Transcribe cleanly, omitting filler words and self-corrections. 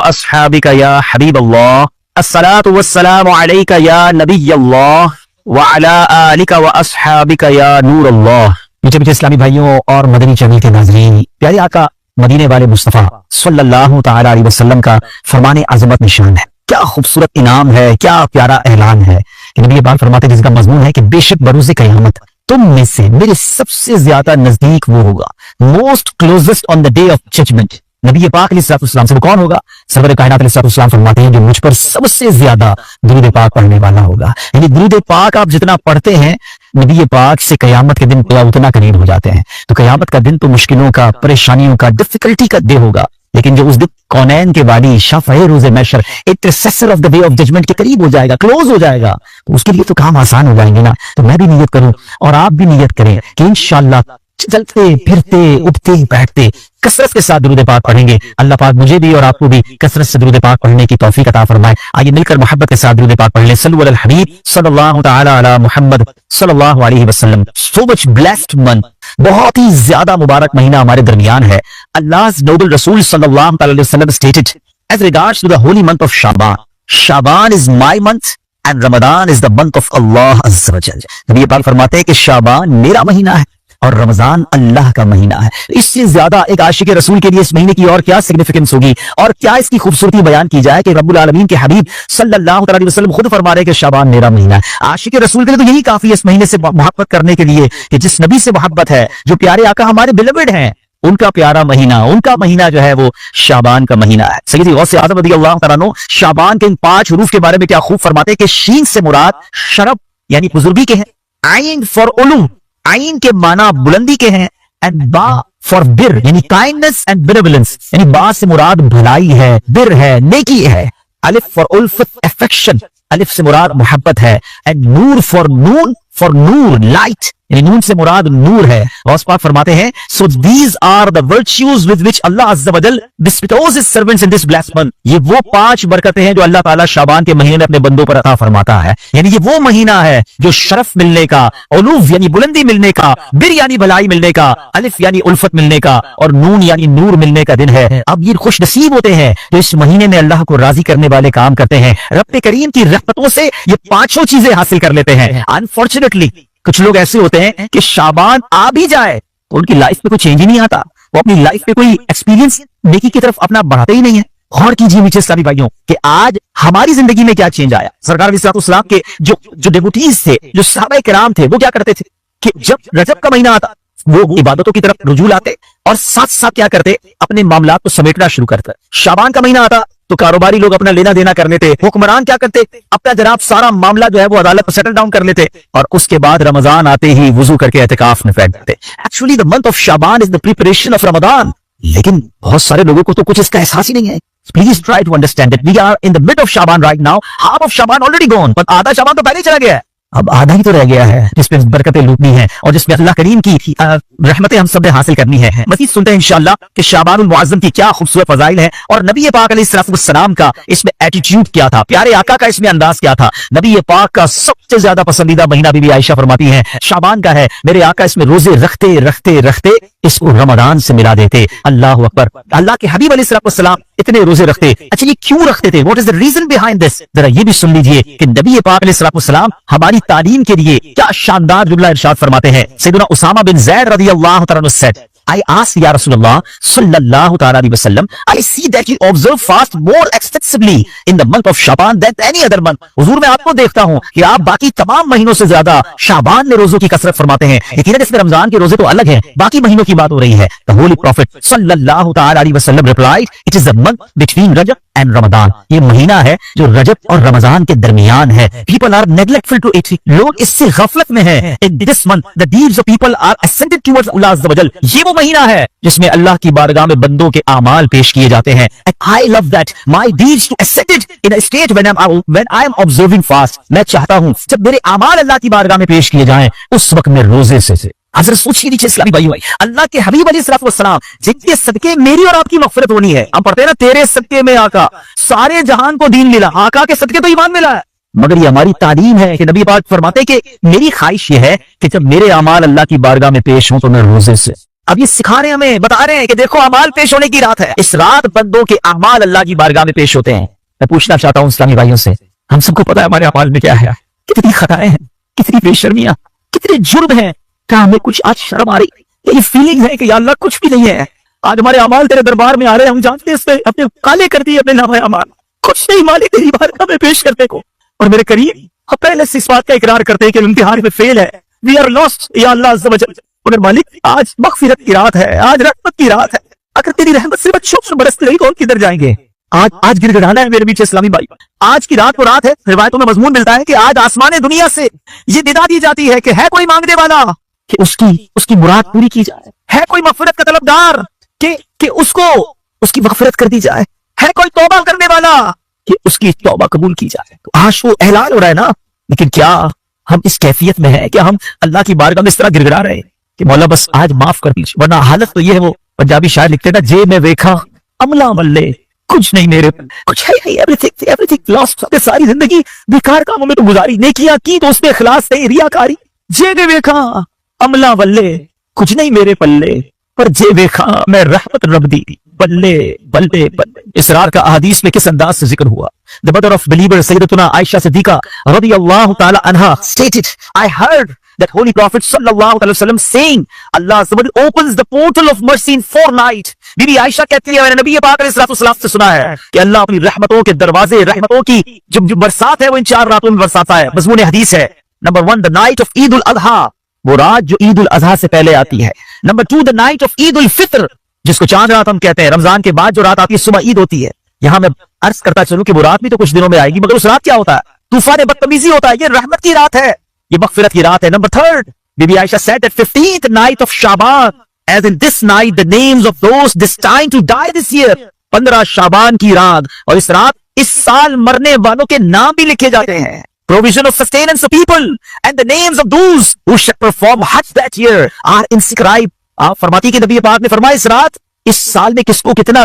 अस्हाबिका या हबीब अल्लाह, अस्सलातु वस्सलामु अलैका या नबी अल्लाह व अला आलिका व अस्हाबिका या नूर अल्लाह। मीठे मीठे इस्लामी भाइयों और मदनी चैनल के नाज़रीन, प्यारे आका मदीने वाले मुस्तफ़ा सल्लल्लाहु तआला अलैहि वसल्लम का फरमाने अज़मत निशान है। क्या खूबसूरत इनाम है, क्या प्यारा ऐलान है कि नबी पाक फरमाते, जिसका मज़मून है कि बेशक बरोज़े क़यामत तुम में से मेरे सबसे ज्यादा नजदीक वो होगा, most closest on the day of judgement. नबी पाक अलैहिस्सलाम से वो कौन होगा? सरवर कायनात अलैहिस्सलाम फरमाते हैं, जो मुझ पर सबसे ज्यादा दुरूद पाक पढ़ने वाला होगा। यानी दुरूद पाक आप जितना पढ़ते हैं नबी पाक से कयामत के दिन उतना करीब हो जाते हैं। तो कयामत का दिन तो मुश्किलों का, परेशानियों का, डिफिकल्टी का डे होगा, लेकिन जो उस दिन कौनैन के वाली शाफ़ए रोज़े महशर, intercessor of the day of judgement के करीब हो जाएगा, क्लोज हो जाएगा, तो उसके लिए तो काम आसान हो जाएंगे ना। तो मैं भी नियत करूं और आप भी नियत करें कि इंशाअल्लाह चलते फिरते उठते बैठते कसरत के साथ दुरूद पाक पढ़ेंगे। अल्लाह पाक मुझे भी और आपको भी कसरत से दुरूद पाक पढ़ने की तौफीक अता फरमाए। आइए मिलकर मोहब्बत के साथ दुरूद पाक पढ़ लें। सल्लल्लाहु अलल हबीब सल्लल्लाहु तआला अला मुहम्मद सल्लल्लाहु अलैहि वसल्लम। सो मच ब्लेस्ड मंथ, बहुत ही ज्यादा मुबारक महीना हमारे दरमियान है। अल्लाह's noble रसूल सल्लल्लाहु अलैहि वसल्लम stated as regards to the holy month of Shaban, Shaban is my month and Ramadan is the month of Allah Azza wa Jal। नबी पाक फरमाते हैं कि शाबान मेरा महीना है और रमजान अल्लाह का महीना है। इससे ज्यादा एक आशिक रसूल के लिए इस महीने की और क्या सिग्निफिकेंस होगी और क्या इसकी खूबसूरती बयान की जाए कि रब्बुल आलमीन के हबीब सल्लल्लाहु अलैहि वसल्लम खुद फरमा रहे हैं कि शाबान मेरा महीना है। आशिक रसूल के लिए तो यही काफी है इस महीने से मोहब्बत करने के लिए कि जिस नबी से मोहब्बत है, जो प्यारे आका हमारे बिलवेड हैं, उनका प्यारा महीना, उनका महीना जो है वो शाबान का महीना है। सैयदी गौस आज़म रज़ियल्लाहु तआला अन्हु शाबान के इन 5 हरूफ के बारे में क्या खूब फरमाते हैं कि शीन से मुराद शरफ यानी बुजुर्गी के हैं, आइन फॉर उलू, आइन के माना बुलंदी के हैं, एंड बा फॉर बिर यानी काइंडनेस एंड बेनेवोलेंस, यानी बा से मुराद भलाई है, बिर है, नेकी है, अलिफ फॉर उल्फत अफेक्शन, अलिफ से मुराद मोहब्बत है, and Noor for Noon, for Noor light, यानी नून से मुराद नूर है। गौस पाक फरमाते हैं, so these are the virtues with which अल्लाह अज़्ज़ा व जल bestows his servants in this blessed month। ये वो 5 बरकतें हैं जो अल्लाह ताला शाबान के महीने में अपने बंदों पर अता फरमाता है। यानी ये वो महीना है जो शरफ मिलने का, उलूफ यानी बुलंदी मिलने का, बिर यानी भलाई मिलने का, अलिफ यानी उल्फत मिलने का, और नून यानी नूर मिलने का दिन है। अब ये खुश नसीब होते हैं जो इस महीने में अल्लाह को राजी करने वाले काम करते हैं। रब्बे करीम की रहमतों से ये 5 चीजें हासिल कर लेते हैं। अनफॉर्चुनेटली कुछ लोग ऐसे होते हैं कि शाबान आ भी जाए तो उनकी लाइफ में कोई चेंज ही नहीं आता, वो अपनी लाइफ में कोई एक्सपीरियंस नेकी की तरफ अपना बढ़ाते ही नहीं है। गौर कीजिए मीठे इस्लामी भाइयों कि आज हमारी जिंदगी में क्या चेंज आया। सरकार अलैहिस्सलाम के जो डेवोटीज थे, जो सहाबा किराम थे, वो क्या करते थे कि जब रजब का महीना आता वो इबादतों की तरफ रुजू लाते और साथ साथ क्या करते, अपने मामलात को समेटना शुरू करते। शाबान का महीना आता तो कारोबारी लोग अपना लेना देना कर लेते, हुक्मरान क्या करते, अपना जनाब सारा मामला जो है वो अदालत में सेटल डाउन कर लेते, और उसके बाद रमजान आते ही वुजू करके एतिकाफ में बैठ जाते। Actually the month of Shaban is the preparation of Ramzan, लेकिन बहुत सारे लोगों को तो कुछ इसका एहसास ही नहीं है। Please try to understand that we are in the mid of Shaban right now, half of Shaban already gone, पर आधा शाबान तो पहले ही चला गया है, अब आधा ही तो रह गया है जिसमें बरकतें लूटनी है और जिसमें अल्लाह करीम की रहमतें हम सब ने हासिल करनी है। मज़ीद सुनते हैं इंशाअल्लाह कि शाबानुल मुअज़्ज़म की क्या खूबसूरत फज़ाइल है और नबी पाक अलैहिस्सलाम का इसमें एटीट्यूड क्या था, प्यारे आका का इसमें अंदाज क्या था। नबी पाक का सबसे ज्यादा पसंदीदा महीना बीबी आयशा फरमाती है शाबान का है। मेरे आका इसमें रोजे रखते रखते रखते इसको रमजान से मिला देते। अल्लाह अकबर। अल्लाह के हबीब अलैहिस्सलाम इतने रोजे रखते, अच्छा ये क्यों रखते थे, what is the reason behind this, जरा ये भी सुन लीजिए कि नबी पाक अलैहिस्सलाम हमारी तालीम के लिए क्या शानदार जुमला इरशाद फरमाते हैं। सैयदना उसामा बिन ज़ैद रज़ियल्लाहु तआला अन्हु said, I asked Ya Rasulullah sallallahu ta'ala alaihi wasallam, I see that you observe fast more extensively in the month of Shaban than any other month। हुजूर मैं आपको देखता हूँ कि आप बाकी तमाम महीनों से ज्यादा शाबान में रोजों की कसरत फरमाते हैं। यकीनन इसमें रमजान के रोजे तो अलग हैं, बाकी महीनों की बात हो रही है। The Holy Prophet sallallahu ta'ala alaihi wasallam replied, it is the month between Rajab and Ramadan। ये महीना है जो रजब और रमजान के दरमियान है। People are neglectful to it। लोग इससे गफलत में हैं। In this month the deeds of people are ascended towards Allah Azza wa Jal। ये वो महीना है जिसमें अल्लाह की बारगाह में बंदों के आमाल पेश किए जाते हैं। And I love that my deeds to ascended in a state when I am observing fast। मैं चाहता हूँ जब मेरे आमाल अल्लाह की बारगाह में पेश किए जाएं उस वक्त में रोजे से हजरत सोचिए नीचे इस्लामी भाइयों, अल्लाह के हबीब अलैहिस्सलाम जिनके सदके मेरी और आपकी मग़फ़िरत होनी है। हम पढ़ते हैं ना, तेरे सदके में आका सारे जहान को दीन मिला, आका के सदके तो ईमान मिला है। मगर ये हमारी तालीम है कि नबी पाक फरमाते कि मेरी ख्वाहिश ये है कि जब मेरे अमाल अल्लाह की बारगाह में पेश हों तो मैं रोजे से اب یہ سکھا رہے ہیں ہمیں، بتا رہے ہیں کہ دیکھو اعمال پیش ہونے کی رات ہے، اس رات بندوں کے اعمال اللہ کی بارگاہ میں پیش ہوتے ہیں۔ میں پوچھنا چاہتا ہوں اسلامی بھائیوں سے، ہم سب کو پتا ہے ہمارے اعمال میں کیا ہے، کتنی خطائیں ہیں، کتنی بے شرمیاں، کتنے جرم ہیں، کیا ہمیں کچھ آج شرم آ رہی ہے؟ یہ فیلنگ ہے کہ یا اللہ کچھ بھی نہیں ہے، آج ہمارے اعمال تیرے دربار میں آ رہے ہیں، ہم جانتے ہیں اس پہ اپنے کالے کر دیے اپنے نامہ اعمال، کچھ نہیں مالک تیری بارگاہ میں پیش کرنے کو۔ اور میرے قریب ہم پہلے سے اس بات کا اقرار کرتے ہیں کہ امتحان میں فیل ہے، وی آر لاسٹ یا اللہ عز و جل۔ مگر مالک آج مغفرت کی رات ہے، آج رحمت کی رات ہے، اگر تیری رحمت سے بچوں برستی رہی تو اور کدھر جائیں گے؟ آج گر گڑانا ہے میرے میٹھے اسلامی بھائی، آج کی رات وہ رات ہے، روایتوں میں مضمون ملتا ہے کہ آج آسمان دنیا سے یہ ندا دی جاتی ہے کہ ہے کوئی مانگنے والا کہ اس کی مراد پوری کی جائے، ہے کوئی مغفرت کا طلبگار کہ اس کو اس کی مغفرت کر دی جائے، ہے کوئی توبہ کرنے والا کہ اس کی توبہ قبول کی جائے۔ تو آج وہ اعلان ہو رہا ہے نا، لیکن کیا ہم اس کیفیت میں ہیں؟ کیا ہم اللہ کی بارگاہ میں اس طرح گر گڑا رہے ہیں کہ مولا بس آج معاف کر دیجیے؟ ورنہ حالت تو یہ ہے، وہ پنجابی شاعر لکھتے نا، جے میں ویکھا عملہ ملے کچھ نہیں میرے کچھ ہے ہی، ایوریتھنگ لاسٹ، ساری زندگی بیکار کاموں میں تو گزاری، نیکیاں کی تو اس میں اخلاص نہیں، ریاکاری۔ جے میں ویکھا عملہ ملے کچھ نہیں میرے پلے، پر جے ویکھا میں رحمت رب دی بلے بلے بلے۔ اس رات کا احادیث میں کس انداز سے ذکر ہوا؟ The mother of believer سیدتنا عائشہ صدیقہ رضی اللہ تعالی عنہا stated, I heard that Holy Prophet sallallahu alaihi wasallam saying, Allah opens the portal of mercy in 4 nights. بی بی عائشہ کہتی ہے، میں نے نبی پاک علیہ الصلوۃ والسلام سے سنا ہے کہ اللہ اپنی رحمتوں کے دروازے، رحمتوں کی جو برسات ہے وہ ان 4 راتوں میں برساتا ہے۔ مضمون حدیث ہے، نمبر 1 the night of عید الاضحیٰ، وہ رات جو عید الاضحیٰ سے پہلے آتی ہے۔ نمبر 2 the night of عید الفطر، جس کو چاند رات ہم کہتے ہیں، رمضان کے بعد جو رات آتی ہے صبح عید ہوتی ہے۔ یہاں میں عرض کرتا چلوں کہ وہ رات بھی تو کچھ دنوں میں آئے گی، مگر اس رات کیا ہوتا ہے؟ طوفان بدتمیزی ہوتا ہے، یہ رحمت کی رات ہے، یہ مغفرت کی رات ہے۔ Number 3 be be Aisha said that 15th night of Shaban, as in this night the names of those destined to die this year، 15 شعبان کی رات، اور اس رات اس سال مرنے والوں کے نام بھی لکھے جاتے ہیں۔ provision of sustenance of people and the names of those who shall perform Hajj that year are inscribed۔ آپ فرماتی کہ نبی پاک نے فرمایا اس رات اس سال میں کس کو کتنا